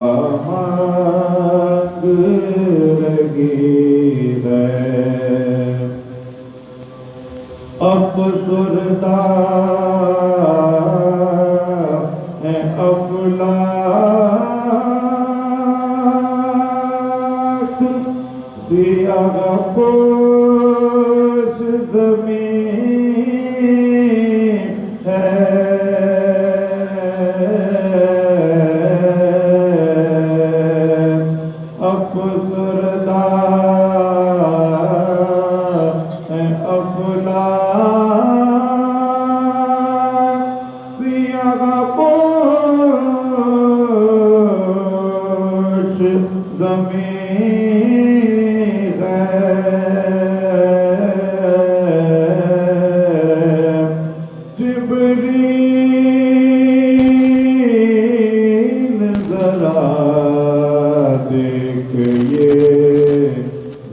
مانگ رہی ہے افسردہ ہے افلاک سیاہ پوش زمین ہے افسردہ ہے افلاک سیاہ پوش زمین ہے جبریل ذرا دیکھئے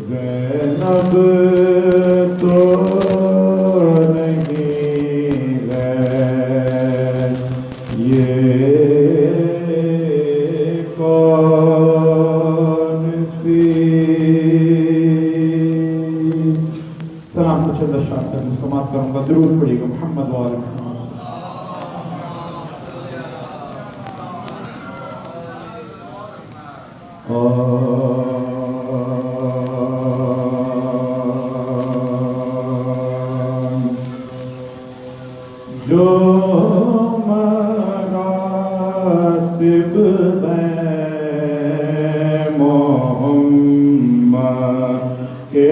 زینب تو نہیں ہے یہ کون سی سلام کچھ اللہ شاہ کر مسلمات کروں گا درود پڑھیے گا محمد وآل محمد جو مراتب میں محمد کے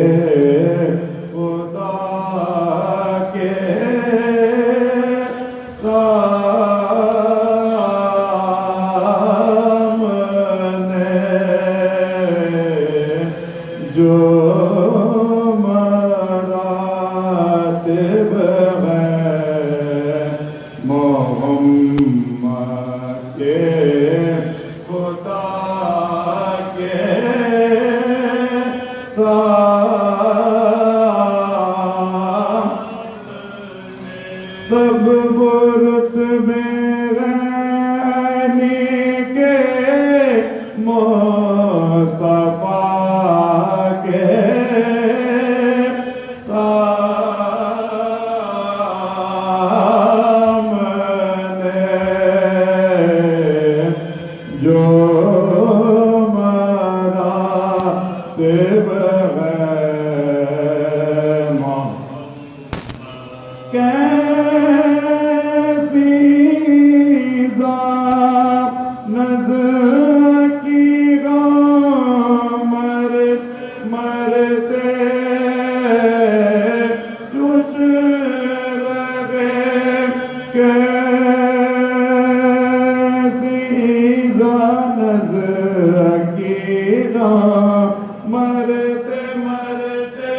خدا کے سامنے جو مراتب محمد کے خدا کے سب مرتبے غنی کے مصطفیٰ کے جو مراتب کیسی ذات نظر کی مرتے تجھ رہے کیسی ذات نظر کی مرتے مرتے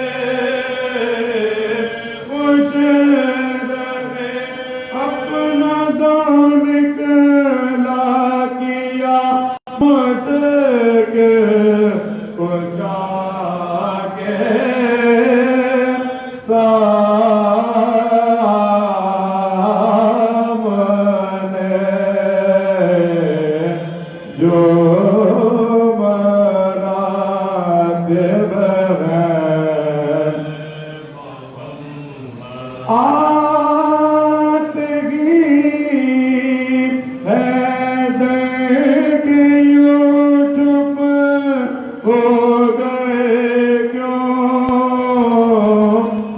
خوش رہے اپنا دور نکلا کیا مجھ کے پہنچا کے سامنے جو مراتب ہیں آتگی ہے دیکھ یوں چپ ہو گئے کیوں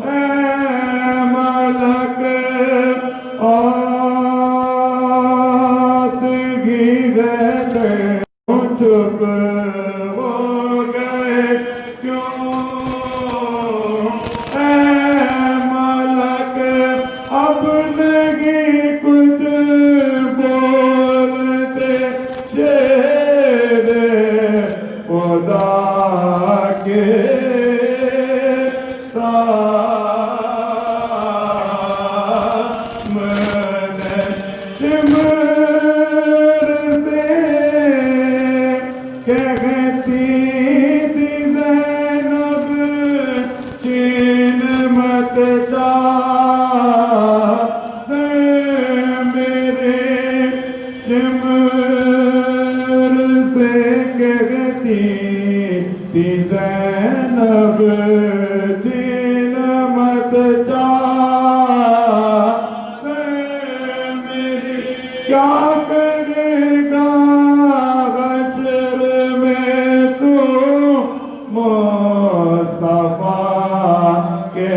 اے ملک آتگی ہے دیکھ چپ ہو گئے کیوں اے ملک اب نہیں کچھ بولتے شیر خدا کے سامنے شمر سے کہتی تھی زینب چین مت جا میرے شمر سے کہتی تھی زینب جین مت چاہ میری کیا کرے گا حشر میں تو مصطفیٰ کے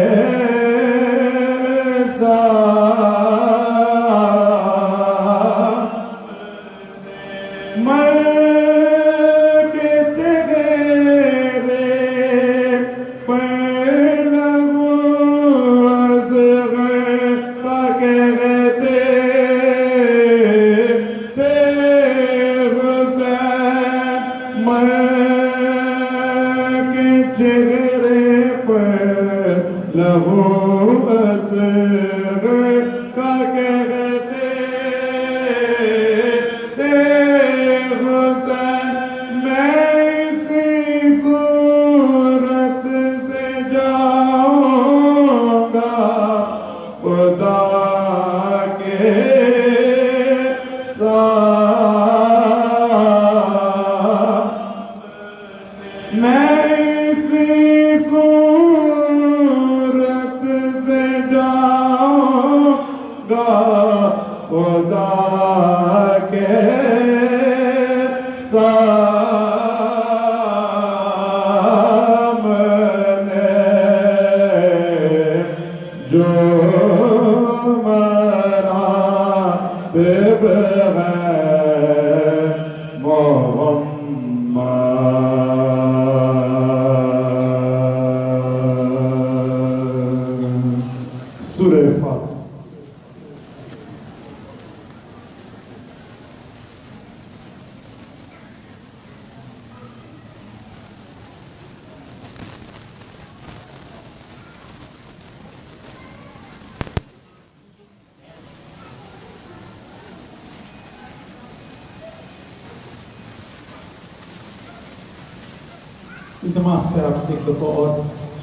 التماس سے آپ سے ایک دفعہ اور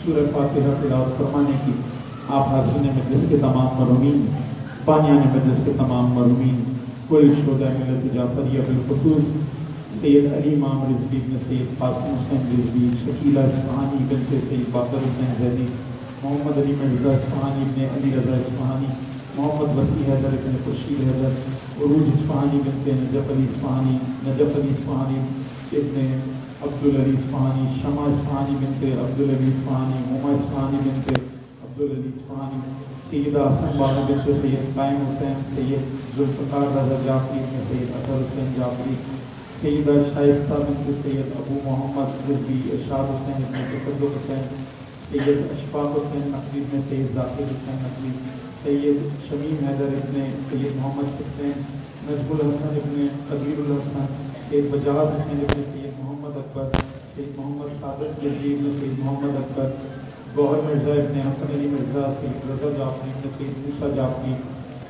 سورہ فاتحہ تلاوت فرمانے کی آپ حاضرین مجلس کے تمام مرحومین بانیان مجلس کے تمام مرحومین کل شہداء ملت جعفریہ بالخصوص سید علی امام رضوی بن سید قاسم حسین رضوی شکیلہ اصفہانی بنت سید باقر حسین زیدی محمد علی مرزا اصفہانی بن علی رضا اصفہانی محمد وسیع حیدر بن خورشید حیدر عروج اصفہانی بنت نجف علی اصفہانی ابن عبدالعلی اصفہانی شمع اصفہانی بنت عبدالعلی اصفہانی موما اصفہانی بنت عبدالعلی اصفہانی سیدہ حسن بانو بنت سید قائم حسین سید ذوالفقار رضا جعفری بن سید اطہر حسین جعفری سیدہ شائستہ بنت سید ابو محمد رضوی ارشاد حسین بن تصدق حسین سید اشفاق حسین نقوی بن سید ذاکر حسین نقوی سید شمیم حیدر ابن سید محمد حسین نجم الحسن ابن قدیر الحسن سید بجاد حسین ابن سید محمد اکبر سید محمد صادق رضوی ابن سید محمد اکبر گوہر مرزا ابن حسن علی مرزا سید رضا جعفری ابن سید موسیٰ جعفری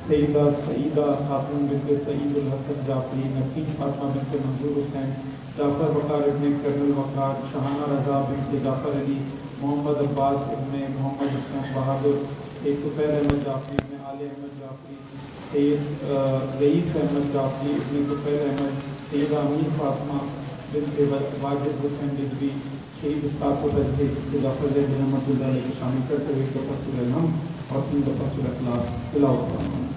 سیدہ سعیدہ خاتون بنت سعید الحسن جعفری نسیم فاطمہ بنت منظور حسین جعفر وقار ابن کرنل وقار شہانہ رضا بنت جعفر علی محمد عباس ابن محمد حسین بہادر سید طفیل احمد جعفری ابن آل احمد جعفری سید رئیس احمد جعفری ابن طفیل احمد سیدہ امیر فاطمہ بنت واجد حسین رضوی شہید استاد کو درجے جعفر زید رحمۃ اللہ علیہ کو شامل کرتے ہوئے دفعہ سورہ الحمد اور 3 دفعہ سورہ اخلاص تلاوت فرمائیں۔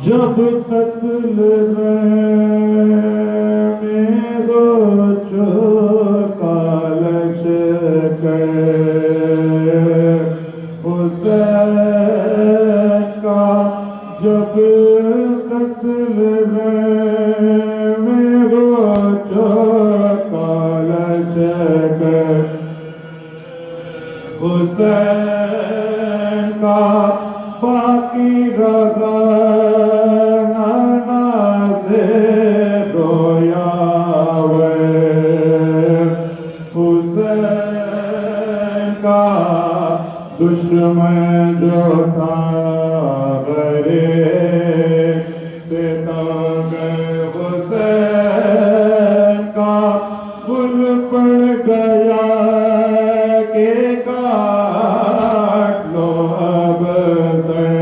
جب قتل حسین کا باقی رضا نانا سے گئے حسین کا گل پڑ گیا کہ کاٹ لو اب سر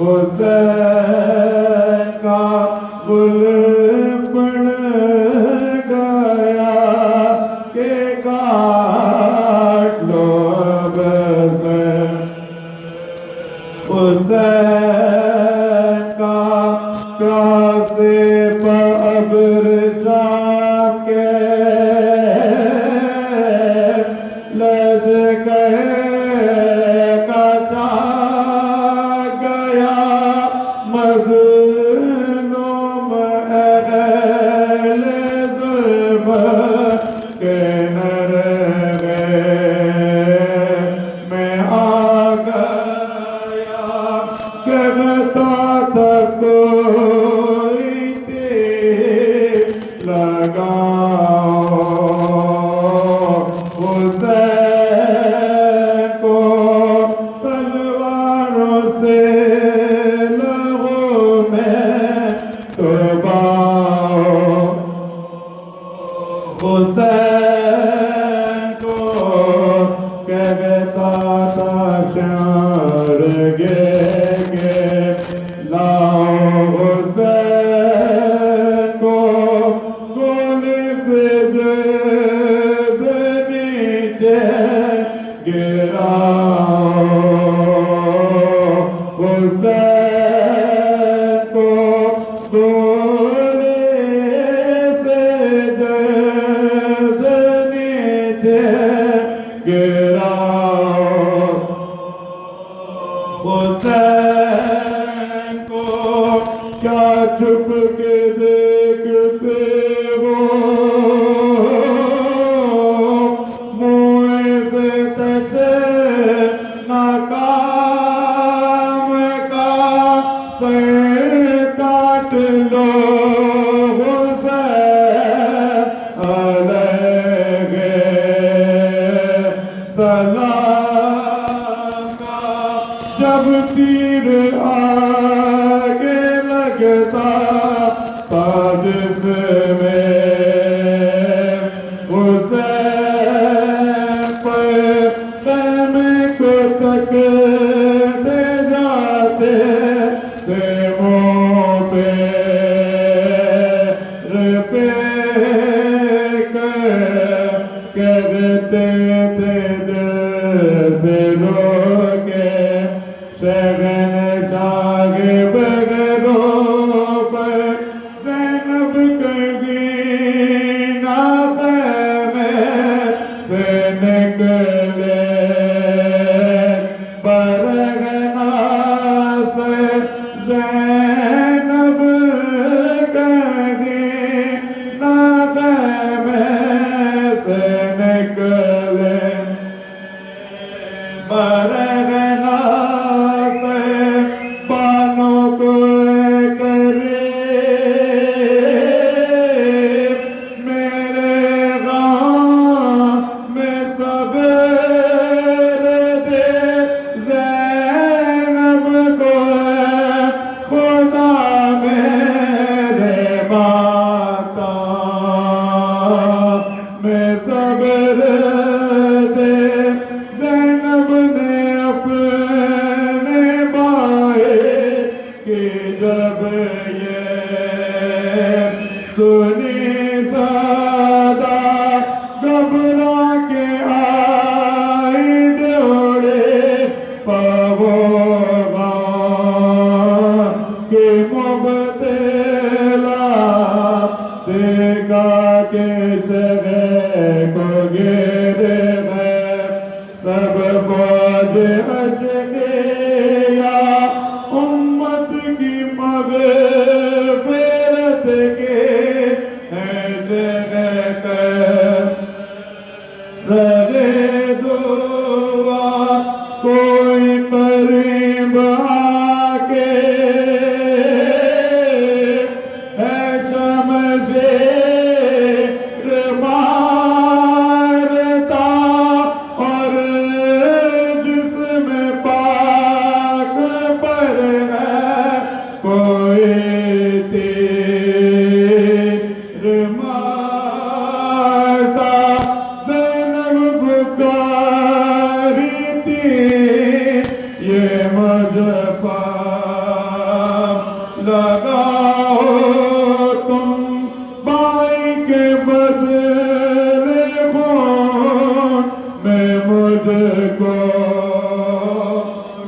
حسین کا گل پڑ گیا کہ کاٹ لو اب سر حسین کا پیاسے پابر جا کے لج گئے کچا گیا مظلوم اہل ظلم کے نر میں آ گیا کہتا تھا کوئی تیر لگاؤ حسین کو تلواروں سے لہو میں ڈباؤ حسین کو کہتا تھا شعر گے لاؤ حسین کو گولی سے جلد نیچے گراؤ حسین کو گولی سے جلد نیچے گراؤ حسین کو کیا چھپ کے دیکھتے ہو منہ سے تجھے ناکام کا سر کاٹ لو حسین علیہ سلام کا جب تیر آگے لگتا تھا جسم حسین پر خیمے کو تکتے جاتے تھے منہ پہ کہتے تھے دل سے رو کے شگن جاگ بغیروں پر زینب کردی ناخیمے سے نکلے برگنا سے زینب کردی ناخیمے سے نکلے برگنا سے بانوں کو قریب میرے غم میں صبر دے زینب کو خدا میرے ماتا میں صبر دے زینب نے اپنے بھائی کی جب یہ سنی صدا گھبرا کے آئی ڈوڑے پاؤں کہ مبتلا دیکھا کہ جگہ کو گرے میں سب فوج ہٹ گیا امت کی مغفرت کے کو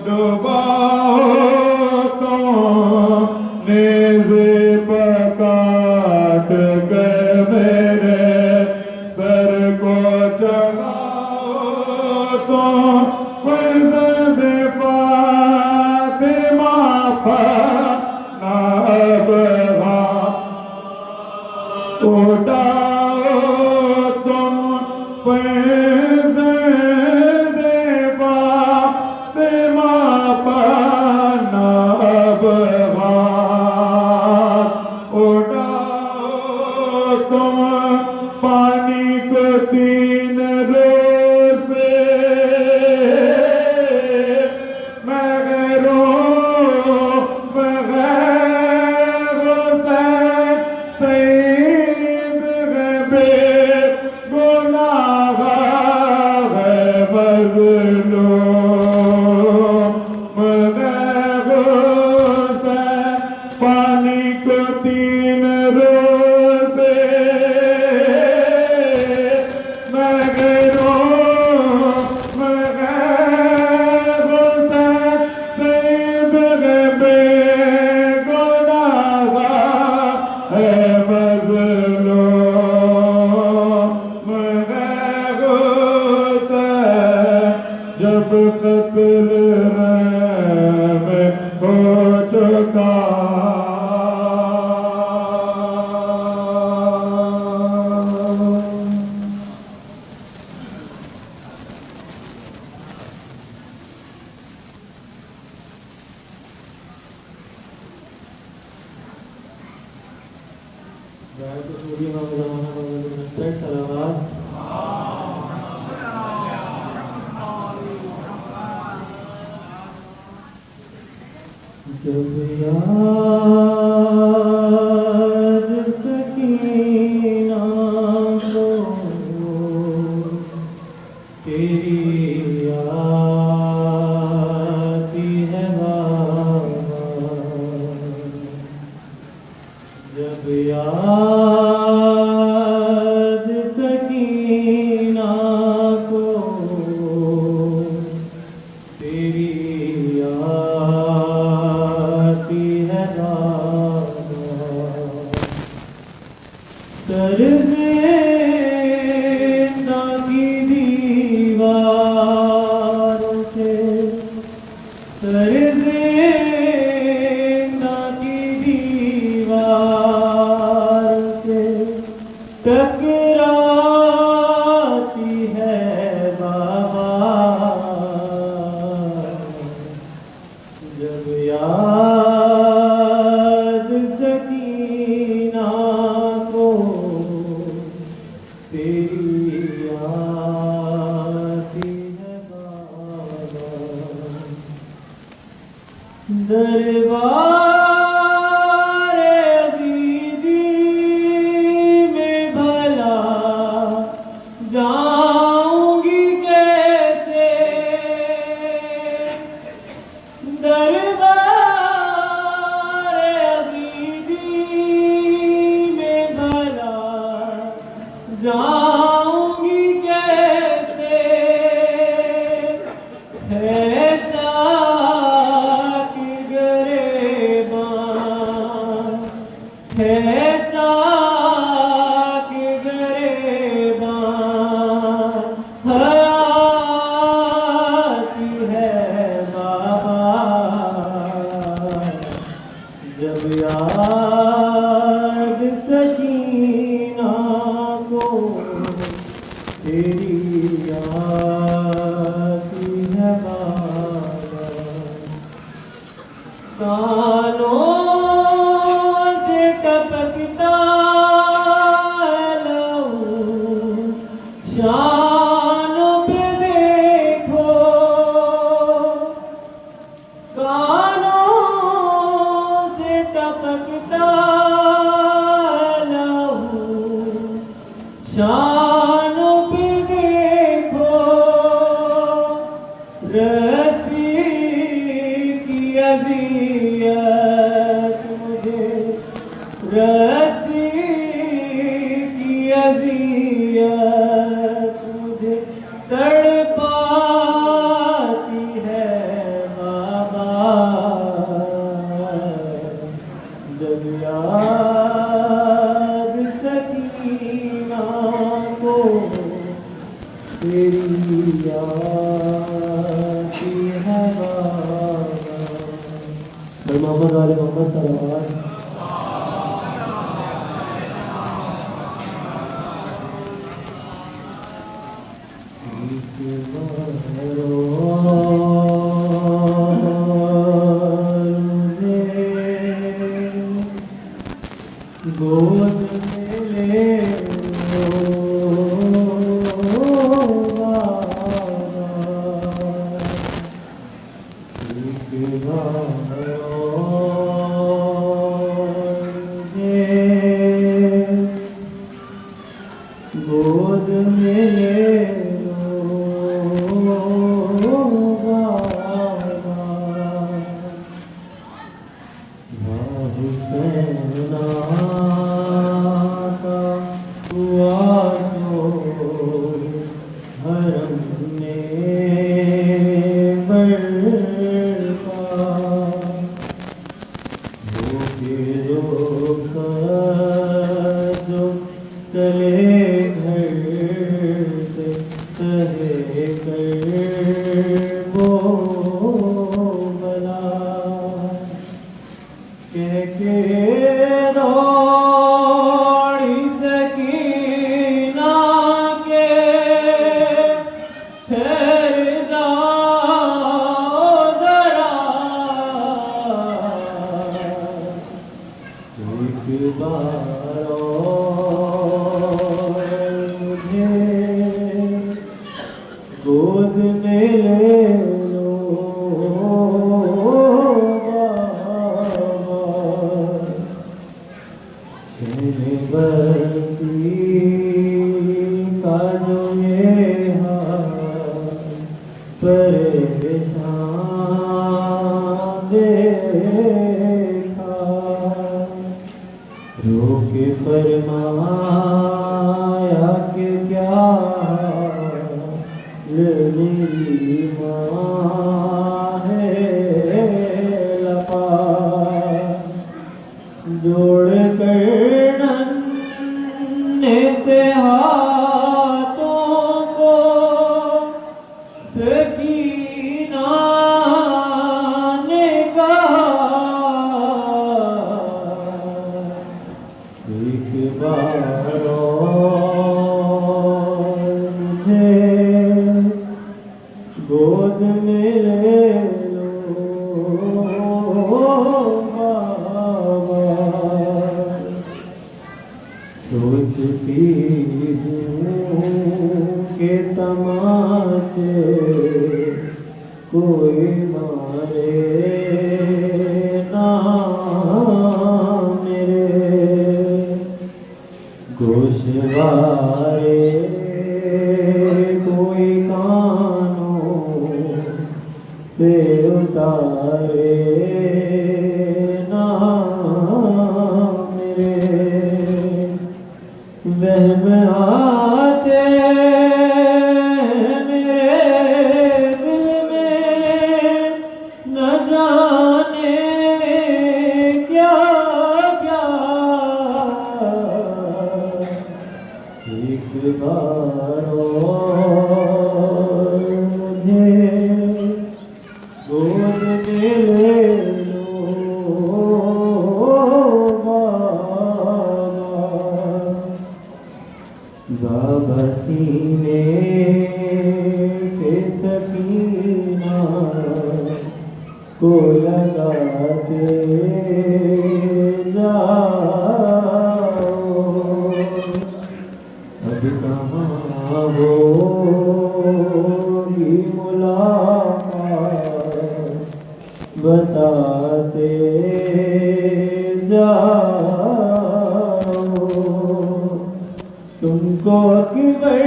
ڈباؤ تو نیز پکاٹ کے میرے سر کو چڑھاؤ تو فرزند فاطمہ پانا بغا اٹھاؤ تم فرزند فاطمہ پانا بغا اٹھاؤ تم پانی کو 3 روز سے پانی کو 3 روز جب قتل میں ہو چکا جب یاد سکینہ کو تیری آتی ہے بابا، جب یاد سکینہ کو تیری زندہ کی دیواروں سے زندہ کی دیوار سے ٹکراتی ہے بابا، جب یاد سکینہ کو تیری آتی ہے بابا، دربار عزیزی میں بھلا جاؤں گی کیسے، دربار عزیزی میں بھلا جاؤں گی کیسے، ہے چاک گریباں، ہے چاک گریباں، آتی ہے بابا، جب یاد سکینہ کو تیری آتی ہے بابا، کانوں سے ٹپکتا لہو شانوں پہ دیکھو، کانوں سے ٹپکتا لہو شانوں پہ دیکھو، رسی کی اذیت مجھے، رسی کی اذیت مجھے تڑپا یاد سکینہ کو تیری یاد کی ہوا محمد والے محمد صلوات گود میں لے لو گود میں لے گود میں لے لو چہرے بچی کا جو یہ پریشان دیکھا رو کے فرمایا کہ کیا میری ماں ہے لپا جوڑ کر ننے سے ہاتھوں کو سکینہ نے کہا ایک بار گود میں لے لو بابا سوچتی ہوں کہ تماچے کوئی مارے نہ میرے گوشوارے کوئی سے اتارے نہ میرے وہم آتے میرے دل میں نہ جانے کیا کیا ایک بار گود میں لے لو بابا سینے سے سکینہ کو لگاتے جاؤ اب کہاں ہوگی ملاقات بتاتے جاؤ تم کو اکبر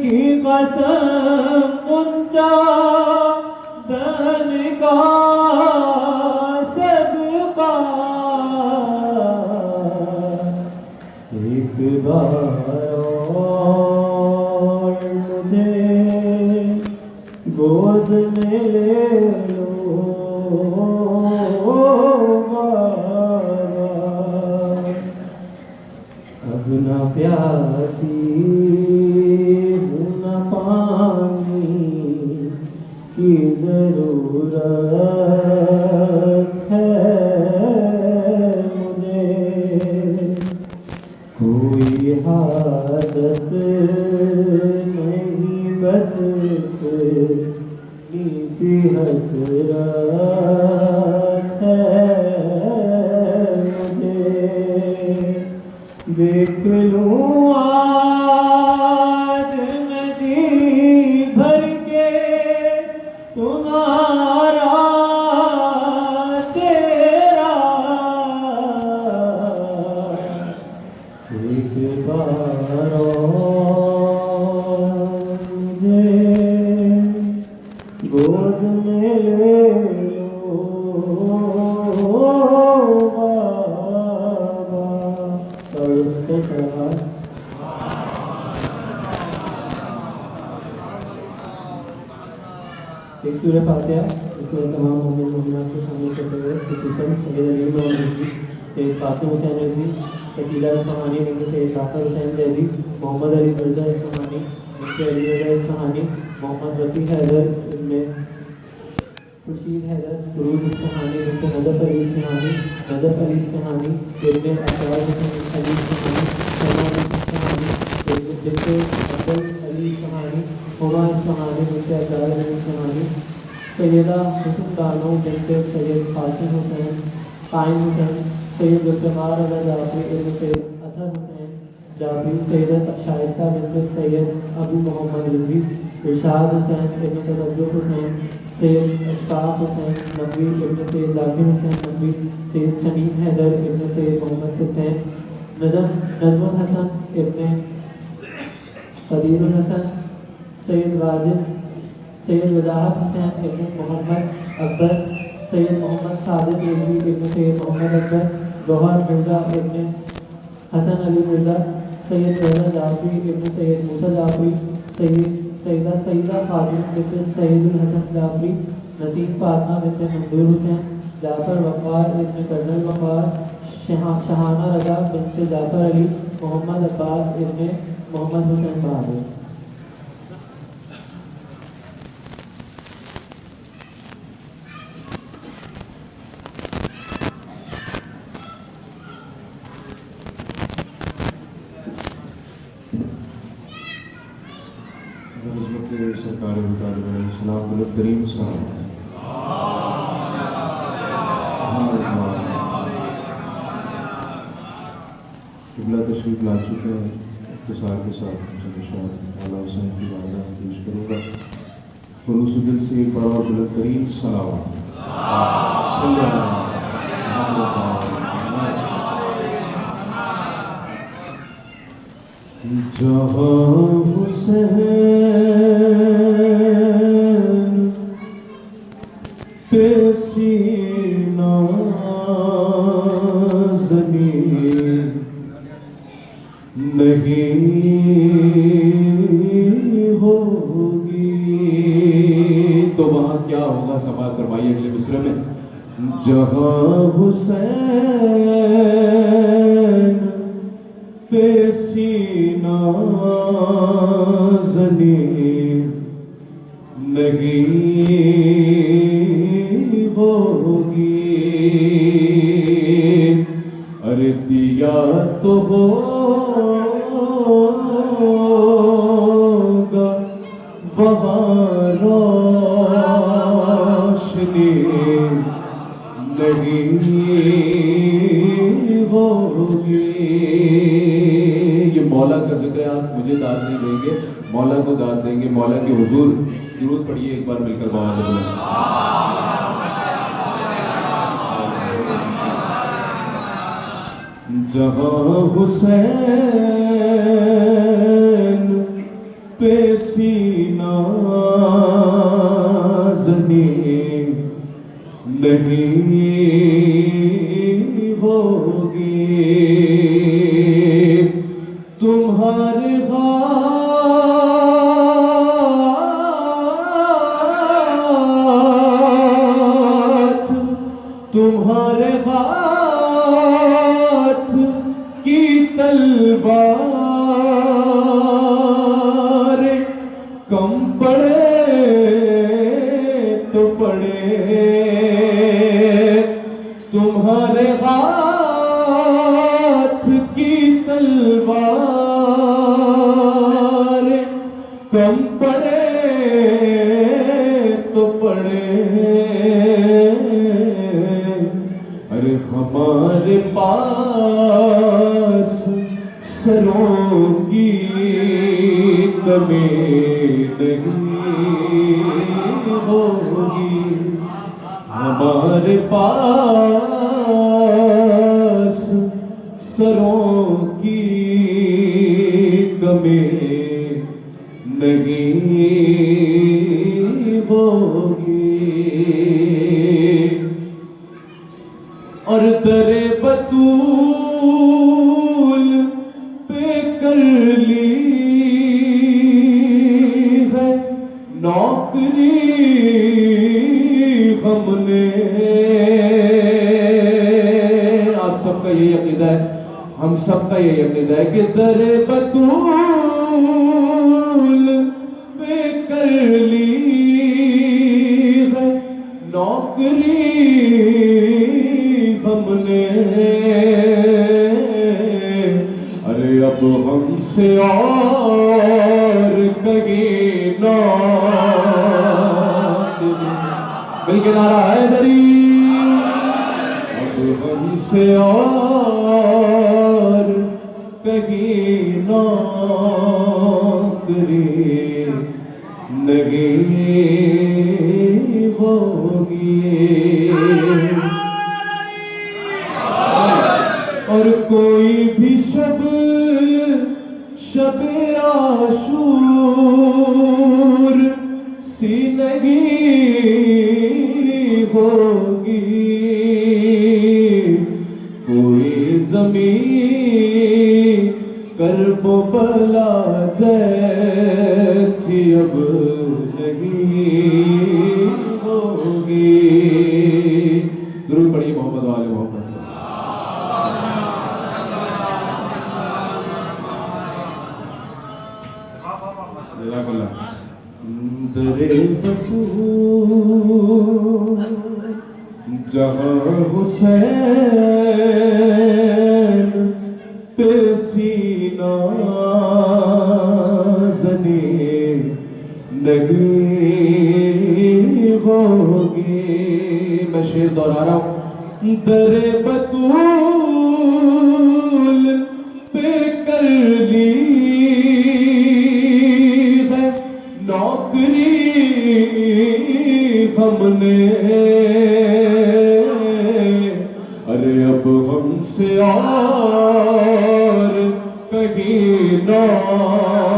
کی قسم پہنچا دن کا صدقہ ایک بار اور مجھے گود میں لے لو بابا نہ پیاسی ہوں نہ پانی کی ضرورت ہے مجھے، کوئی حاجت نہیں بس اتنی سی حسرت ہے مجھے، دیکھ لوں آج میں جی بھر کے تمہارا تیرا، ایک بار مجھے گود میں لے لو بابا، سڑکتے چڑھا ایک سورہ فاتحہ، اس میں تمام مومن مومنات کو شامل کرتے ہوئے خصوصاً سید علی محمد رضوی، سید قاسم حسین رضوی، شکیلہ اصفہانی بنت سید طاہر حسین زیدی، محمد علی مرزا اصفہانی بنت علی رضا اصفہانی، محمد رفیع حیدر ابن خورشید حیدر فروز اصفہانی بنت نجف علی اصفہانی، نجف علی اصفہانی ابن اسرار حسین علی اصفہانی، سلمان علی اصفہانی بنت عبد علی اصفہانی، ہما اصفہانی بنت ابدال علی اصفہانی، سیدہ حسن بانو بنت سید قاسم حسین قائم حسین، سید ذوالفقار رضا جعفری ابن سید اطہر حسین جعفری، سیدہ شائستہ بنت سید ابو محمد رضوی، ارشاد حسین ابن تدبر حسین، سید اشفاق حسین نقوی ابن سید ذاکر حسین نقوی، سید شمیم حیدر ابن سید محمد ستین، نجم الحسن ابن قدیر الحسن، سید واجد، سید وضاحت حسین ابن محمد اکبر، سید محمد صادق رضوی ابن سید محمد اکبر، گوہر مرزا ابن حسن علی مرزا، سید رضا جعفری ابن سید موسیٰ جعفری، سیدہ فاطمہ بنت سید الحسن جعفری، نسیم فاطمہ بنت منظور حسین، جعفر وقار ابن کرنل وقار، شہانہ رضا بنت جعفر علی، محمد عباس ابن محمد حسین بہادر۔ سرکار مطالب علیہ السلام بلند ترین سلام، قبلہ تشریف لا چکے ہیں، اختصار کے ساتھ اعلیٰ حسین کی بارگاہ میں پیش کروں گا، خلوص دل سے ایک بڑا اور بلند ترین سلام۔ جہاں حسین پہ سینہ زمین نہیں ہوگی، تو وہاں کیا ہوگا؟ سماعت فرمائیے اگلے مصرعے میں، جہاں حسین پہ سینہ زمین نہیں ہوگی، ارے دیا تو ہوگا وہاں روشنی نہیں ہوگی۔ یہ مولا کا ذکر ہے، آپ مجھے داد نہیں دیں گے، مولا کو داد دیں گے، مولا کے حضور ضرور پڑھیے ایک بار مل کر بابا کو بولیں۔ جہاں حسین پہ سینہ زمین نہیں ہوگی، تمہارے ہاتھ کی تلوار تلوار کم پڑے تو پڑے ارے ہمارے پاس سروں کی کمی نہیں ہوگی ہمارے پاس سروں کی کمی نہیں ہوگی اور در بطول پہ کر لی ہے نوکری ہم نے آپ سب کا یہ عقیدہ ہے ہم سب کا یہ عقیدہ ہے کہ در بطول پہ کر لی ہے نوکری ہم نے ارے اب ہم سے اور کہیں نہ مل کے نعرہ حیدری اب ہم سے اور کہیں نوکری نہیں ہوگی اور کوئی بھی شب عاشور سی نہیں ہوگی کوئی زمین کرب و بلا جیسی اب نہیں ہوگی درود پڑھیے محمد والے محمد در بطول جہاں حسین پہ سینہ زنی نہیں ہوگی میں شعر دہرا رہا ہوں در بطول پہ کر لی ہے نوکری ہم نے ارے اب ہم سے اور کہیں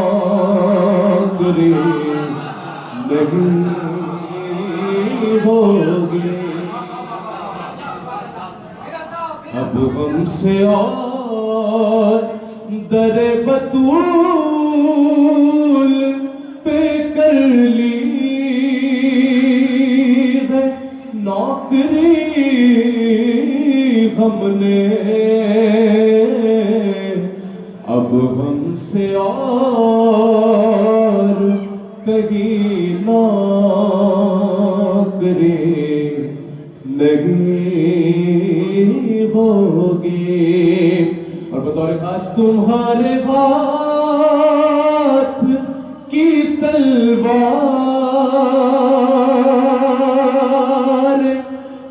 نوکری نہیں ہوگی اب ہم سے اور در بطول پہ کر لی ہے نوکری ہم نے اب ہم سے اور کہیں نوکری نہیں ہوگی اور بطور خاص تمہارے ہاتھ کی تلوار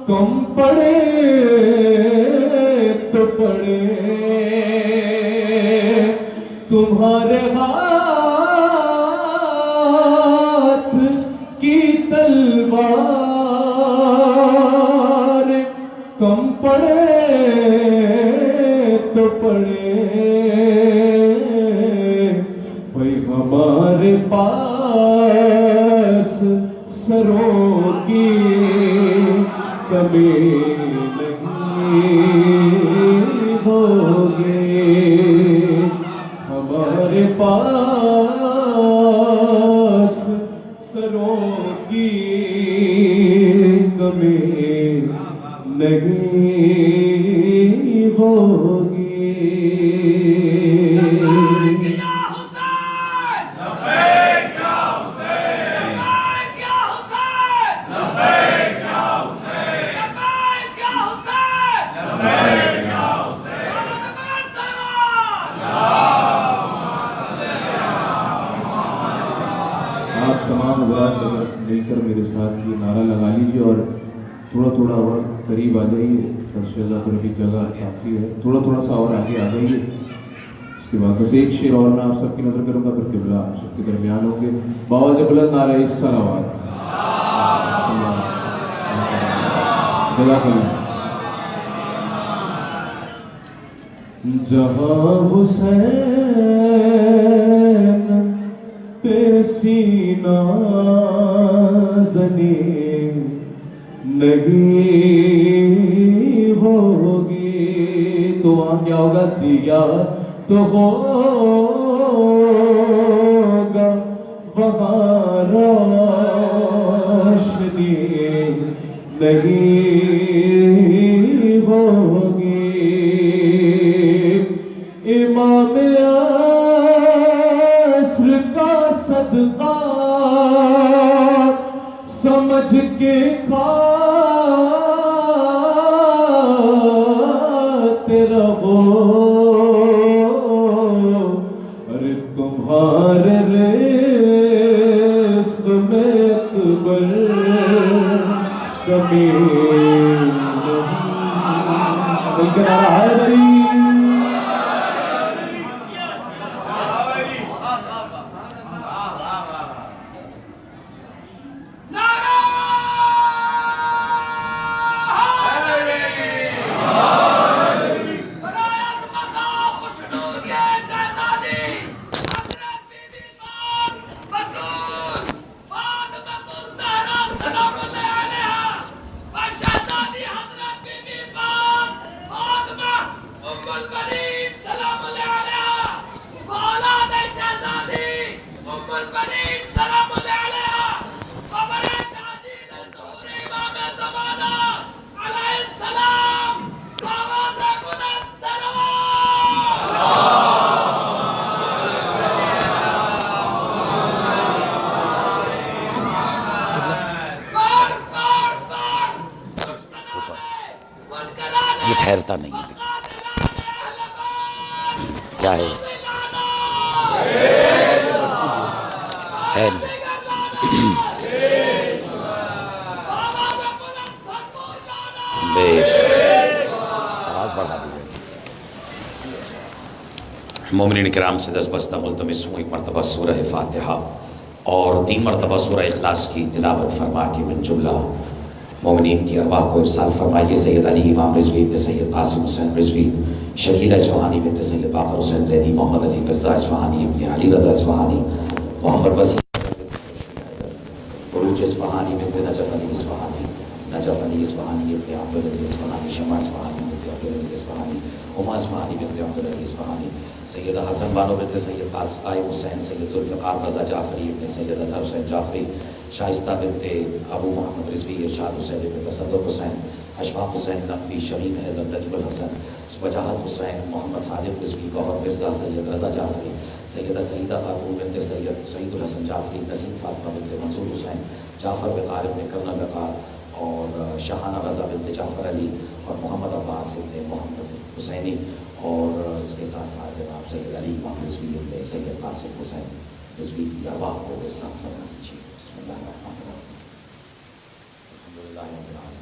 کم پڑے تو پڑے تمہارے ہاتھ کی تلوار کم پڑے تو پڑے بھائی ہمارے پاس سروں کی کمی نہیں ہوگی ہمارے پاس سروں کی کمی نہیں ہوگی مل کر میرے ساتھ یہ نعرہ لگا لیجیے اور تھوڑا تھوڑا اور قریب آ جائیے. فرشتہ پر بھی جگہ کافی ہے, تھوڑا تھوڑا سا اور آگے آ جائیے. اس کے بعد بس ایک شعر اور میں آپ سب کی نظر کروں گا, پھر قبلہ آپ سب کے درمیان ہوں گے. باوجہ بلند نعرہ الصلوات. جزاک اللہ. جہاں حسین پہ سینہ زنی نہیں ہوگی تو وہاں کیا ہوگا؟ دیا تو ہوگا وہاں روشنی نہیں ہوگی. امام عصر کا صدقہ سمجھ کے کھاتے رہو, ارے تمہارے رزق میں اکبر کمی نہیں. بلکہ نعرہ حیدری. یہ ٹھہرتا نہیں ہے, کیا ہے نہیں. بیش آواز بڑھا دیجیے. مومنین کرام سے 10 بستہ ملتمس ہوں, ایک مرتبہ سورہ فاتحہ اور 3 مرتبہ سورہ اخلاص کی تلاوت فرما کے من جملہ مومنین کی ارواح کو ارسال فرمائیے. سید علی امام رضوی بن سید قاسم حسین رضوی, شکیلہ اصفہانی بنت سید باقر حسین زیدی, محمد علی مرزا اصفہانی ابن علی رضا اصفہانی, محمد وسیع عروج اصفہانی بنت نجف علی اصفہانی, نجف علی اصفہانی ابن عبدالعلی اصفہانی, شمع اصفہانی بنت عبدالعلی اصفہانی, ہما اصفہانی بنت عبدالعلی اصفہانی, سید حسن بانو بنت سید قائم حسین, سید ذوالفقار رضا جعفری ابن سید اطہر حسین جعفری, شائستہ بنت ابو محمد رضوی, ارشاد حسین ابن تصدق حسین, اشفاق حسین نقوی, شہید حیدر نجم الحسن, وجاہت حسین, محمد صادق رضوی, گوہر مرزا, سید رضا جعفری, سیدہ سعیدہ خاتون بنت سعید الحسن جعفری, نسیم فاطمہ بنت منصور حسین, جعفر وقار ابن کرنا وقار, اور شاہانہ رضا بنت جعفر علی, اور محمد عباس ابن محمد حسینی, اور اس کے ساتھ ساتھ جناب سید علی امام رضوی ابن سید قاسم حسین رضوی کی ارواح کو ارسال فرما دیجیے. بسم اللہ الرحمن الرحیم. الحمدللہ رب العالمین.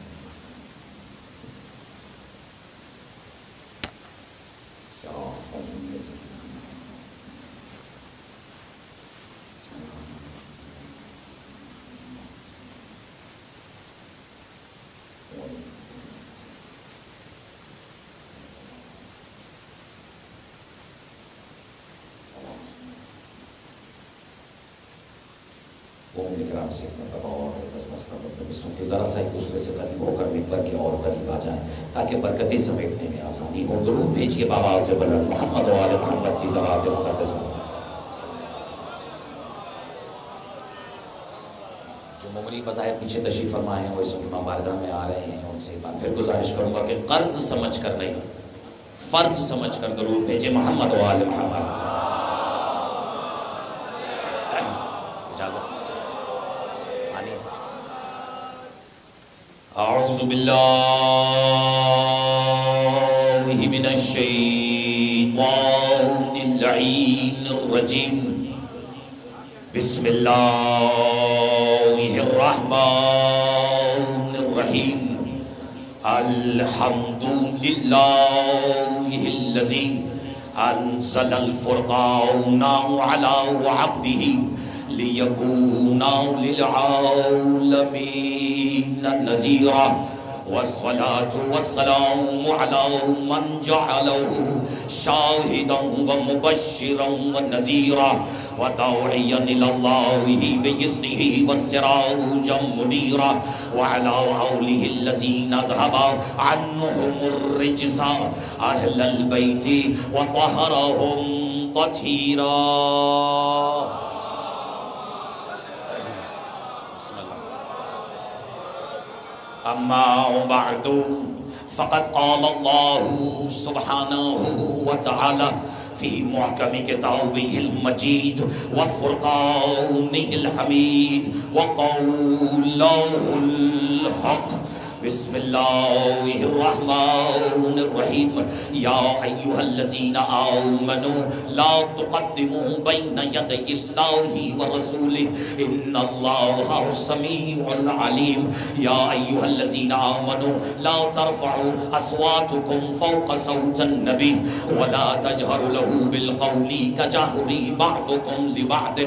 کرام سے اور کہ ذرا سا ایک دوسرے سے قریب ہو کر ممبر کے اور قریب آ جائیں تاکہ برکتیں سمیٹنے میں آسانی ہو. درود بھیجیے بابا سے بلند محمد و آل محمد کی ذوات مقدسہ. جو مومنین بظاہر پیچھے تشریف فرمائے ہیں وہ اس وقت بارگاہ میں آ رہے ہیں, ان سے ایک بار پھر گزارش کروں گا کہ قرض سمجھ کر نہیں, فرض سمجھ کر درود بھیجیے محمد و آل محمد. اعوذ باللہ من الشیطان اللعین الرجیم. بسم اللہ الرحمن الرحیم الحمد للہ الذی انزل الفرقان علی عبدہ لیکون للعالمین نذیرا والصلاة والسلام على من جعله شاهدا ومبشرا ونذيرا وداعيا إلى الله بإذنه والسراجا منيرا وعلى آله الذين ذهب عنهم الرجس أهل البيت وطهرهم تطهيرا. اما بعد فقد قال الله سبحانه وتعالى في محكم كتابه المجيد وفرقانه الحميد وقوله الحق. بسم اللہ الرحمن الرحیم. یا ایہا الذین آمنوا لا تقدموا بین یدی اللہ ورسولہ ان اللہ سمیع علیم. یا ایہا الذین آمنوا لا ترفعوا اصواتکم فوق صوت النبی ولا تجهروا له بالقول كجهر بعضكم لبعض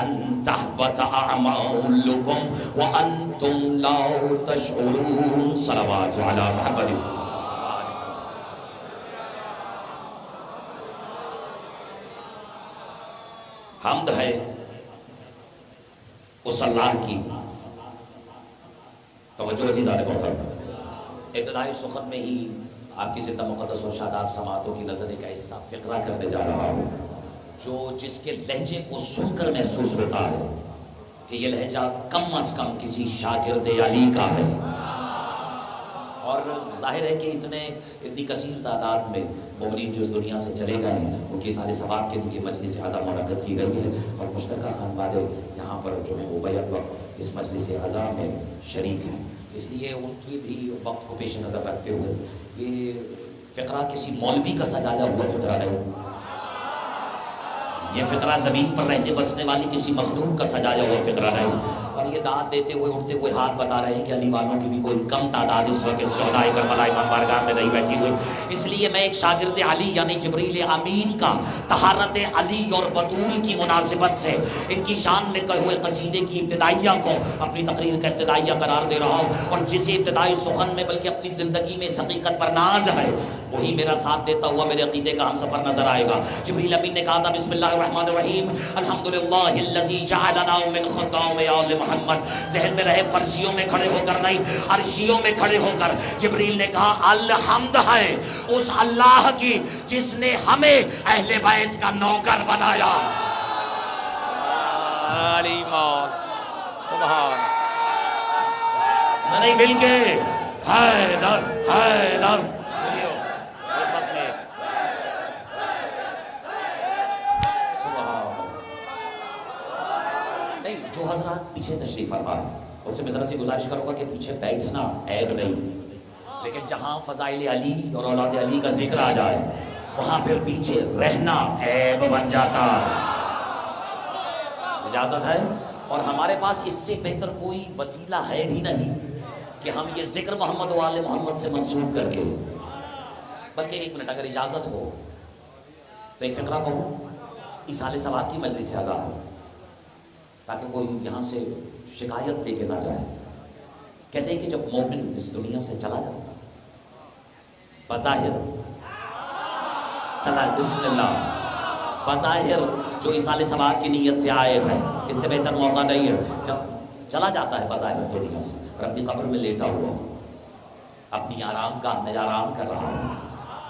ان تحبط اعمالکم وانتم لا تشعرون. صلوات علی محمد. حمد ہے اس اللہ کی. توجہ عزیزان محترم، ابتدائی سخن میں ہی آپ کی زندہ مقدس و شاداب سماعتوں کی نظر ایک ایسا فقرہ کرنے جا رہا ہوں جو جس کے لہجے کو سن کر محسوس ہوتا ہے کہ یہ لہجہ کم از کم کسی شاگرد علی کا ہے. اور ظاہر ہے کہ اتنی کثیر تعداد میں مومنین جو اس دنیا سے چلے گئے ہیں ان کی سارے ثواب کے لیے مجلس اعظم منعقد کی گئی ہے اور مشترکہ خانوادے یہاں پر جو ہے وہ بیک وقت اس مجلس اعظم میں شریک ہیں. اس لیے ان کی بھی وقت کو پیش نظر رکھتے ہوئے یہ فقرہ کسی مولوی کا سجایا ہوا فقرہ نہیں. یہ فقرہ زمین پر رہنے بسنے والی کسی مخلوق کا سجایا ہوا فقرہ نہیں. اور یہ دعوت دیتے ہوئے اٹھتے ہوئے ہاتھ بتا رہے ہیں کہ علی والوں کی بھی کوئی کم تعداد اس وقت شہدائے کربلا امام بارگاہ میں نہیں بیٹھی ہوئی. اس لیے میں ایک شاگرد علی یعنی جبریل امین کا طہارت علی اور بطول کی مناسبت سے ان کی شان میں کہے ہوئے قصیدے کی ابتدائیہ کو اپنی تقریر کا ابتدائیہ قرار دے رہا ہوں. اور جسے ابتدائی سخن میں بلکہ اپنی زندگی میں اس حقیقت پر ناز ہے وہی میرا ساتھ دیتا ہوا میرے عقیدے کا ہم سفر نظر آئے گا. جبریل امین نے کہا تھا بسم اللہ الرحمن الرحیم الحمدللہ الذی جعلنا من خدام آل محمد. ذہن میں رہے فرشیوں میں کھڑے ہو کر نہیں عرشیوں میں کھڑے ہو کر جبریل نے کہا الحمد ہے اس اللہ کی جس نے ہمیں اہل بیت کا نوکر بنایا. علی مولا سبحان نہیں مل کے حیدر حیدر جو حضرات پیچھے تشریف فرما ان سے میں ذرا سی گزارش کروں گا کہ پیچھے بیٹھنا عیب نہیں لیکن جہاں فضائل علی اور اولاد علی کا ذکر آ جائے وہاں پھر پیچھے رہنا عیب بن جاتا. اجازت ہے اور ہمارے پاس اس سے بہتر کوئی وسیلہ ہے بھی نہیں کہ ہم یہ ذکر محمد و آل محمد سے منسوب کر کے بلکہ ایک منٹ اگر اجازت ہو تو ایک فقرہ کہوں ایصال ثواب کی مجلس سے آگاہ ہو تاکہ کوئی یہاں سے شکایت لے کے نہ جائے. کہتے ہیں کہ جب مومن اس دنیا سے چلا جاتا بظاہر بسم اللہ بظاہر جو ایصال ثواب کی نیت سے آئے ہیں اس سے بہتر موقع نہیں ہے. جب چلا جاتا ہے بظاہر دنیا سے اور اپنی قبر میں لیٹا ہوا اپنی آرام گاہ میں آرام کر رہا ہوں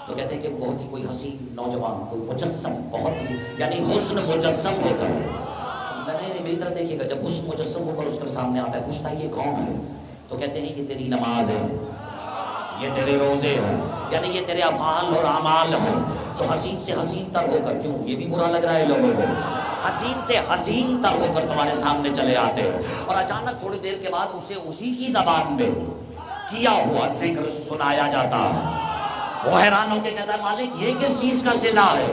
تو کہتے ہیں کہ بہت ہی کوئی حسین نوجوان کوئی مجسم بہت ہی یعنی حسن مجسم ہو کر نہیں میری طرف دیکھیے گا جب حسن مجسم ہو کر اس کے سامنے آتا ہے پوچھتا ہے یہ کون ہے تو کہتے ہیں یہ تیری نماز ہے یہ تیرے روزے ہیں یعنی یہ تیرے افعال اور اعمال ہیں جو حسین سے حسین تر ہو کر کیوں یہ بھی برا لگ رہا ہے لوگوں کو حسین سے حسین تر ہو کر تمہارے سامنے چلے آتے ہیں اور اچانک تھوڑی دیر کے بعد اسے اسی کی زبان میں کیا ہوا ذکر سنایا جاتا ہے. وہ حیران ہو کے کہتا ہے مالک یہ کس چیز کا صلہ ہے؟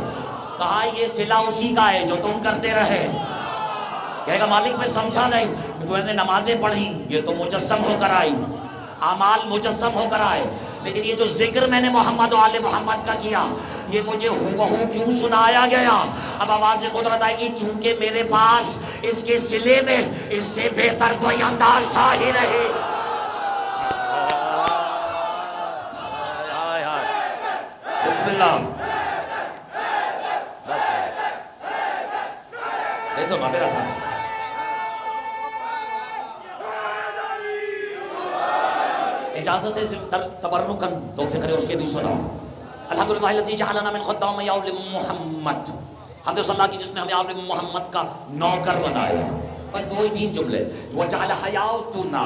کہا یہ صلہ اسی کا ہے جو تم کرتے رہے. کہے گا مالک میں سمجھا نہیں، تو نے نمازیں پڑھی یہ تو مجسم ہو کر آئی، اعمال مجسم ہو کر آئے، لیکن یہ جو ذکر میں نے محمد و آل محمد کا کیا یہ مجھے ہو کیوں سنایا گیا؟ اب آواز قدرت آئے گی، چونکہ میرے پاس اس کے سلے میں اس سے بہتر کوئی انداز تھا ہی نہیں۔ بسم اللہ، دیکھو نا میرا ساتھ، اجازت ہے تبرکن دو فکرے اس کے بھی سنا۔ الحمدللہ الذی جعلنا من خدام آل محمد، حمد صلی اللہ کی جس نے ہمیں آل محمد کا نوکر بنایا۔ بس دو ہی تین جملے، وجعل حیاتنا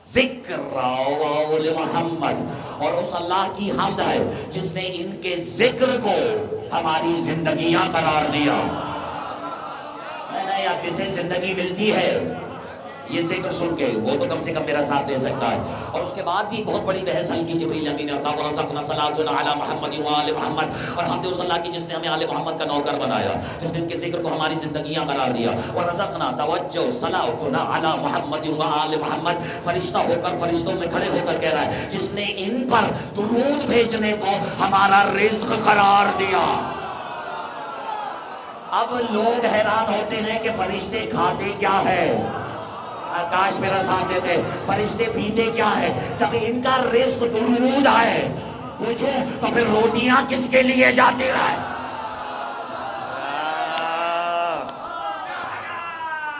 ذکر آل محمد، اور اس اللہ کی حمد ہے جس نے ان کے ذکر کو ہماری زندگیاں قرار دیا۔ یا کسے زندگی ملتی ہے یہ ذکر سن کے، وہ تو کم سے کم میرا ساتھ دے سکتا ہے۔ اور اس کے بعد بھی بہت بڑی بحث حل کی جبریل امین نے کہا ورزقنا صلاۃ علی محمد و آل محمد، اور حمد اس اللہ کی جس نے ہمیں آل محمد کا نوکر بنایا، جس نے ان کے ذکر کو ہماری زندگیاں قرار دیا۔ ورزقنا توجہ صلاۃ علی محمد و آل محمد، فرشتہ ہو کر فرشتوں میں کھڑے ہو کر کہہ رہا ہے جس نے ان پر درود بھیجنے کو ہمارا رزق قرار دیا۔ اب لوگ حیران ہوتے ہیں کہ فرشتے کھاتے کیا ہے، کاش میرا ساتھ دیتے، فرشتے پیتے کیا ہے؟ جب ان کا رزق درود ہے پوچھو تو پھر روٹیاں کس کے لیے جاتی رہے؟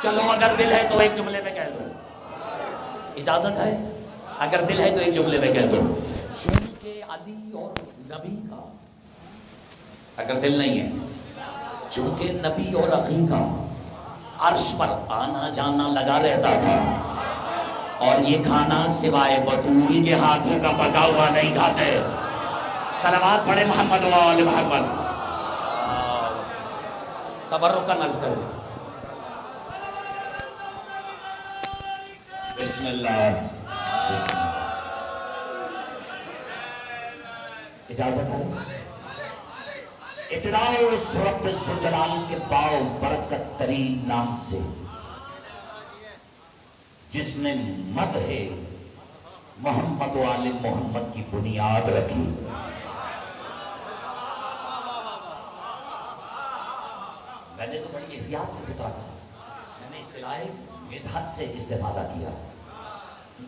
چلو اگر دل ہے تو ایک جملے میں کہہ دو، اجازت ہے؟ اگر دل ہے تو ایک جملے میں کہہ دو، چونکہ علی اور نبی کا، اگر دل نہیں ہے، چونکہ نبی اور عقی کا عرش پر آنا جانا لگا رہتا تھا، اور یہ کھانا سوائے بطول کے ہاتھوں کا پکا ہوا نہیں کھاتے۔ صلوات پڑھے محمد و آل محمد، تبرکن عرض کرو۔ بسم اللہ، اجازت ہے؟ ابتداء اس رب ذوالجلال کے باو برکت ترین نام سے جس نے مدح محمد و آل محمد کی بنیاد رکھی۔ میں نے تو بڑی احتیاط سے فکر کیا، میں نے اصطلاح مدحت سے استفادہ کیا۔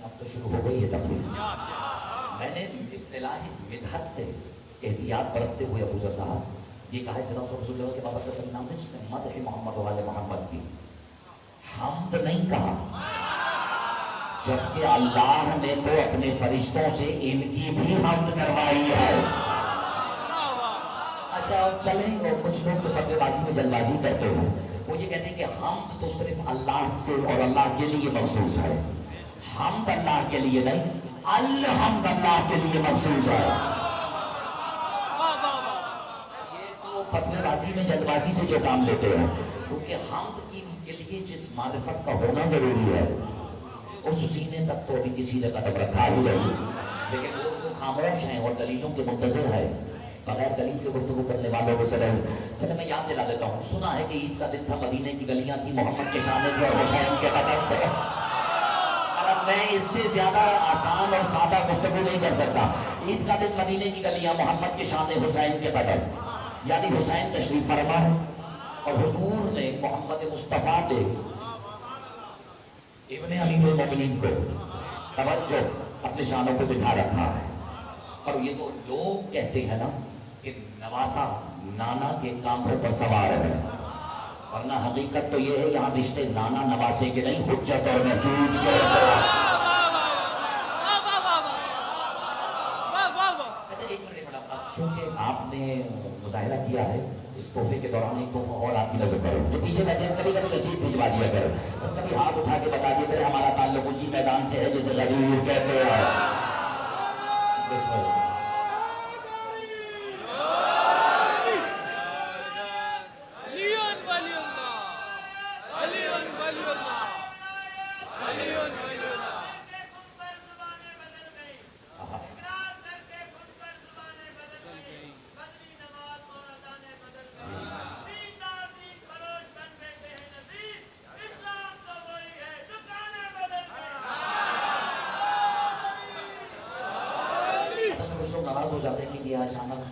اب تو شروع ہو گئی ہے تقریر۔ میں نے اصطلاح مدحت سے احتیاط برتتے ہوئے ابو ذر صاحب یہ کہا ہے جناب رسول اللہ کے بابرکت کے نام سے جس نے مدح محمد و آل محمد کی، حمد نہیں کہا، جبکہ اللہ نے تو اپنے فرشتوں سے ان کی بھی حمد کروائی ہے۔ اچھا چلیں، اور کچھ لوگ جو فتوے بازی میں جلد بازی کرتے ہیں وہ یہ کہتے ہیں کہ حمد تو صرف اللہ سے اور اللہ کے لیے مخصوص ہے، حمد اللہ کے لیے نہیں، الحمد اللہ کے لیے مخصوص ہے۔ فتوے بازی میں جلد بازی سے جو کام لیتے ہیں، کیونکہ حمد کے لیے جس معرفت کا ہونا ضروری ہے اس سینے تک تو ابھی کسی نے قدم رکھا ہی نہیں، لیکن وہ جو خاموش ہیں اور دلیلوں کے منتظر ہیں، بغیر دلیل کے گفتگو کرنے والوں کو سر چلے میں یاد دلا دیتا ہوں۔ سنا ہے کہ عید کا دن تھا، مدینے کی گلیاں تھی، محمد کے شانے تھے اور حسین کے قدم تھے۔ اب میں اس سے زیادہ آسان اور سادہ گفتگو نہیں کر سکتا۔ عید کا دن، مدینے کی گلیاں، محمد کے شانے، حسین کے قدم، یعنی حسین تشریف فرما ہے اور حضور نے محمد مصطفیٰ نے ابن امیر المومنین کو توجہ اپنے شانوں کو بٹھا رکھا ہے۔ اور یہ تو لوگ کہتے ہیں نا کہ نواسا نانا کے کاندھوں پر سوار ہے، ورنہ حقیقت تو یہ ہے یہاں رشتے نانا نواسے کے نہیں، حجت اور محجوج کے ہوتے ہیں۔ چونکہ آپ نے مظاہرہ کیا ہے اس تحفے کے دوران، ایک تحفہ اور آپ کی نظر کرو، جو پیچھے بیٹھے ہیں کبھی کبھی رسید بھجوا دیا کرو، بس کبھی ہاتھ اٹھا کے بتا دیا کرے ہمارا تعلق اسی میدان سے ہے جسے غریب کہتے ہیں۔ بسم اللہ۔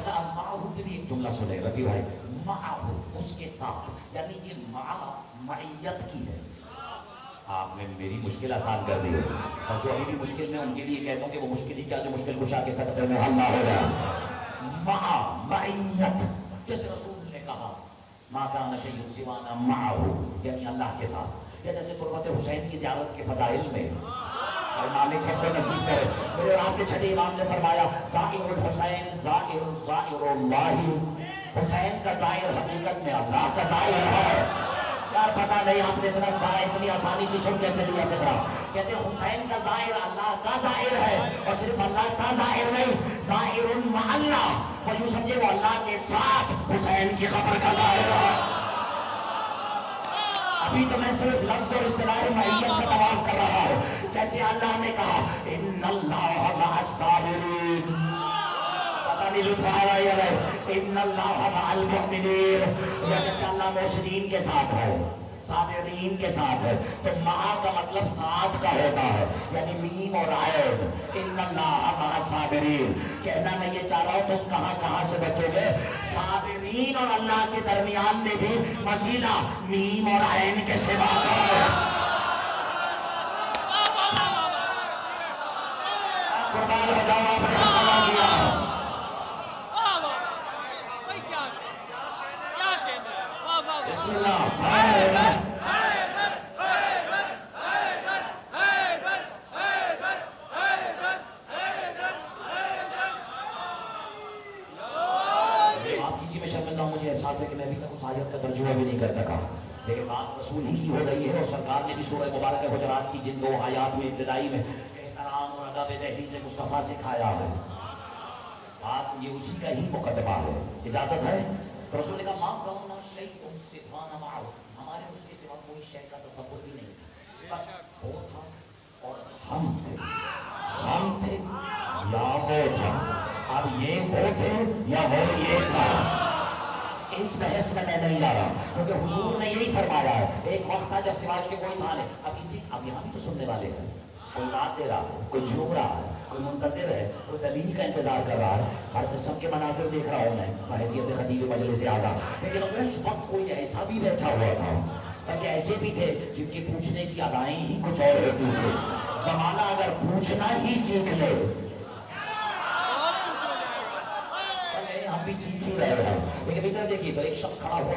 اچھا اب معہو پہ بھی ایک جملہ سنے رفیع بھائی، معہو اس کے ساتھ، یعنی یہ معیت کی ہے. آپ نے میری مشکل آسان کر دی ہے، اور جو ابھی بھی مشکل میں ان کے لیے کہتا ہوں کہ وہ مشکل ہی کیا جو مشکل کشا کے سکتے میں حل نہ ہو گیا. معیت، جیسے رسول نے کہا ما کان شیء سوانا معہو، یعنی اللہ کے ساتھ. یا جیسے قربت حسین کی زیارت کے فضائل میں، اور مالک سب کو نصیب کرے، میرے آپ کے چھٹے امام نے فرمایا زائر الحسین زائر اللہ، حسین کا زائر حقیقت میں اللہ کا زائر ہے. یار پتہ نہیں آپ نے اتنی آسانی سے سن کیسے لیا فکرہ. کہتے ہیں حسین کا زائر اللہ کا زائر ہے، اور صرف اللہ کا زائر نہیں، زائر مع اللہ، اور یوں سمجھے وہ اللہ کے ساتھ حسین کی خبر کا زائر ہے. ابھی تو میں صرف لفظ اور اصطلاح معیت کا طواف کر رہا ہوں. جیسے اللہ نے کہا ان اللہ مع الصابرین، پتہ نہیں لطف آ رہا ہے یا نہیں، ان اللہ مع المؤمنین، یا جیسے اللہ محسنین کے ساتھ ہے، صابرین کے ساتھ ہے. تو مع کا مطلب ساتھ کا ہوتا ہے، یعنی میم اور عین. ان اللہ مع الصابرین، کہنا میں یہ چاہ رہا ہوں تم کہاں کہاں سے بچو گے؟ صابرین اور اللہ کے درمیان میں بھی فصیلہ میم اور عین کے سوا کا ہے. قربان ہو جاؤ، آپ نے حملہ کیا. بسم اللہ. مجھے احساس ہے کہ میں ابھی تک اس آیت کا ترجمہ بھی نہیں کر سکا، لیکن بات رسول ہی کی ہو رہی ہے، اور سرکار نے بھی سورہ مبارکہ حجرات کی جن 2 آیات میں ابتدائی میں احترام اور ادب تحریر مصطفیٰ سکھایا ہے. بات یہ اسی کا ہی مقدمہ ہے. اجازت ہے؟ تو رسول نے کہا ماں کون شیء سوانا معه، ہمارے اس کے سوا کوئی شے کا تصور بھی نہیں، بس وہ تھا اور ہم تھے یا وہ تھا. اب یہ وہ تھے یا وہ یہ تھا، اس بحث میں نہیں جا رہا، کیونکہ حضور نے یہی فرمایا ہے. ایک وقت تھا جب سواج کے کوئی تھا نہیں. اب یہاں بھی تو سننے والے ہیں، کوئی رات دے رہا ہے، کوئی جھوم رہا ہے، کوئی منتظر ہے، کوئی دلیل کا انتظار کر رہا ہے. ہر قسم کے مناظر دیکھ رہا ہوں میں بحیثیت خطیب مجلس اعلیٰ. لیکن اس وقت کوئی ایسا بھی بیٹھا ہوا تھا، بلکہ ایسے بھی تھے جن کے پوچھنے کی ادائیں ہی کچھ اور ہوتی تھے. زمانہ اگر پوچھنا ہی سیکھ لے، ہم بھی سیکھ ہی رہے ہیں. لیکن ادھر دیکھیے تو ایک شخص کھڑا ہوا،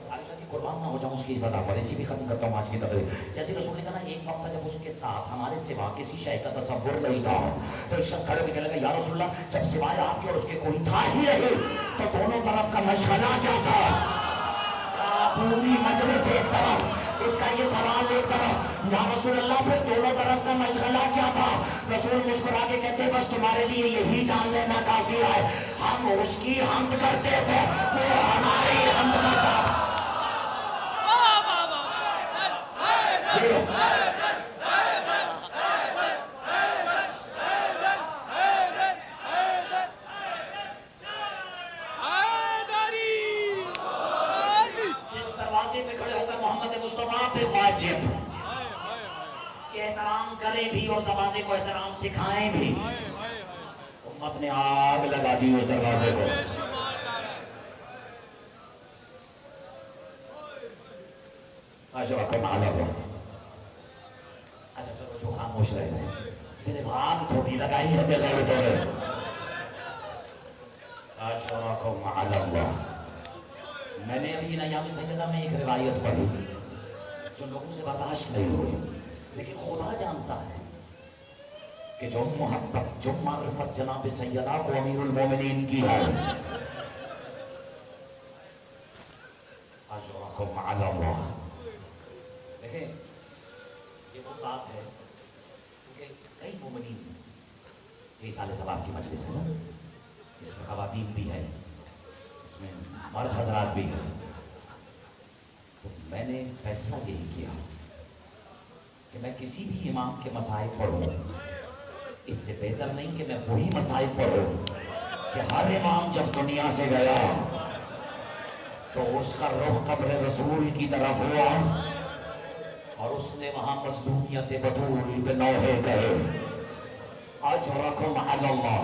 عائشہ کی قربان نہ ہو جاؤں اس کی سزا پر، اسی بھی ختم کرتا ہوں آج کی تقریر. جیسے رسول نے کہا ایک وقت جب اس کے ساتھ ہمارے سوا کسی شے کا تصور نہیں تھا، تو ایک شخص کھڑے ہوئے کہنے لگا یا رسول اللہ جب سوائے آپ کے اور اس کے کوئی تھا ہی نہیں تو دونوں طرف کا مشغلہ کیا تھا؟ پوری مجلس ایک طرف، اس کا یہ سوال ایک طرف، یا رسول اللہ پھر دونوں طرف کا مشغلہ کیا تھا؟ رسول مسکرا کے کہتے بس تمہارے لیے یہی جان لینا کافی ہے، ہم اس کی حمد کرتے تھے، وہ ہماری حمد کرتا. واجب کہ احترام کریں بھی اور زمانے کو احترام سکھائیں بھی. امت نے آگ لگا دی اس دروازے کو. اچھا چلو جو خاموش رہے ہیں، صرف آگ تھوڑی لگائی ہے بغیر دورے. میں نے ابھی ایام سیدہ میں ایک روایت پڑھی جو لوگوں سے برداشت نہیں ہوئی، لیکن خدا جانتا ہے کہ جو محبت جو معرفت جناب سیدہ کو امیر المومنین کی ہے. اجرکم علی اللہ. دیکھیں یہ وہ ذات ہے کیونکہ کئی مومنین، یہ سال ثواب کی مجلس ہے نا، اس میں خواتین بھی ہیں، اس میں مرد حضرات بھی ہیں. تو میں نے فیصلہ یہی کیا کہ میں کسی بھی امام کے مسائل پڑھوں، اس سے بہتر نہیں کہ میں وہی مسائل پڑھوں کہ ہر امام جب دنیا سے گیا تو اس کا رخ قبر رسول کی طرف ہوا اور اس نے وہاں مظلومیت بطول پہ نوحے کہے. اجرکم علی اللہ.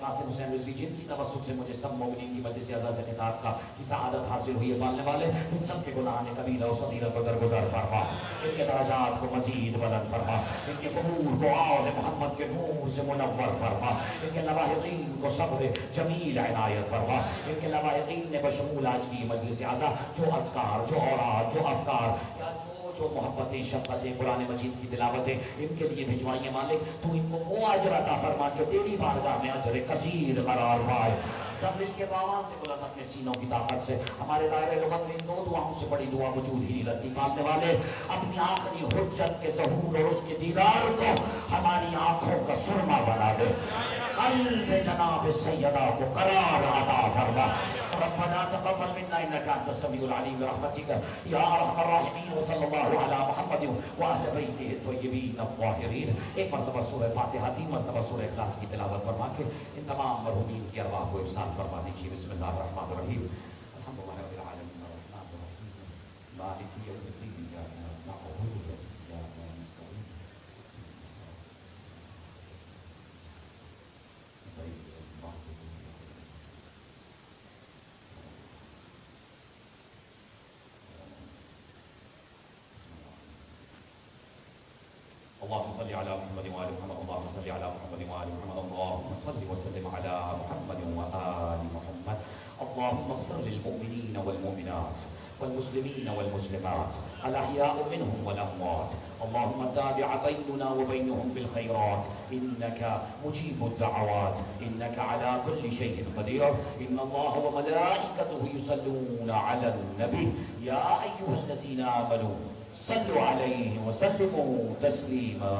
قاسم حسین رضوی جن کی توسط سے مجھے سب مومنین کی مجلس اعلیٰ سے خطاب کا کی سعادت حاصل ہوئی ہے، پالنے والے ان سب کے گناہ کبیرہ و صغیرہ کو درگزر فرما، ان کے درجات کو مزید بلند فرما، ان کے قبور کو آل محمد کے نور سے منور فرما، ان کے لواحقین کو صبر جمیل عنایت فرما، ان کے لواحقین نے بشمول آج کی مجلس اعلیٰ جو اذکار، جو اوراد، جو افکار یا جو محبتیں، شفقتیں، قرآن مجید کی تلاوتیں ان کے لیے بھجوائیے مالک، تو ان کو وہ اجر عطا فرما جو تیری بارگاہ میں اجر کثیر قرار پائے۔ سب مل کے باواں سے بلند اپنے سینوں کی طاقت سے ہمارے دائرے لغت میں ان دو دعاؤں سے بڑی دعا وجود ہی نہیں لگتی، ماننے والے اپنی آخری حجت کے ظہور اور اس کے دیدار کو ہماری آنکھوں کا سرما بنا دے، قلب جناب سیدہ کو قرار عطا فرما۔ ربنا تقبل منا انك انت السميع العليم برحمتك يا ارحم الراحمين وصلى الله على محمد واهل بيته الطيبين الطاهرين۔ ایک مرتبہ سورہ فاتحہ، 3 مرتبہ سورہ اخلاص کی تلاوت فرما کے ان تمام مرحومین کی ارواح کو ارسال فرما دیجیے۔ بسم اللہ الرحمن الرحیم، الحمد للہ رب العالمین الرحمن الرحیم مالک یوم الدین، ایاک نعبد وایاک نستعین اللهم صل على محمد وآل محمد، اللهم صل على محمد وآل محمد، اللهم صل وسلم على محمد وآل محمد، اللهم اغفر للمؤمنين والمؤمنات والمسلمين والمسلمات الأحياء منهم والأموات، اللهم تابع بيننا وبينهم بالخيرات إنك مجيب الدعوات إنك على كل شيء قدير، إن الله وملائكته يصلون على النبي يا أيها الذين آمنوا صلوا عليه وسلموا تسليما۔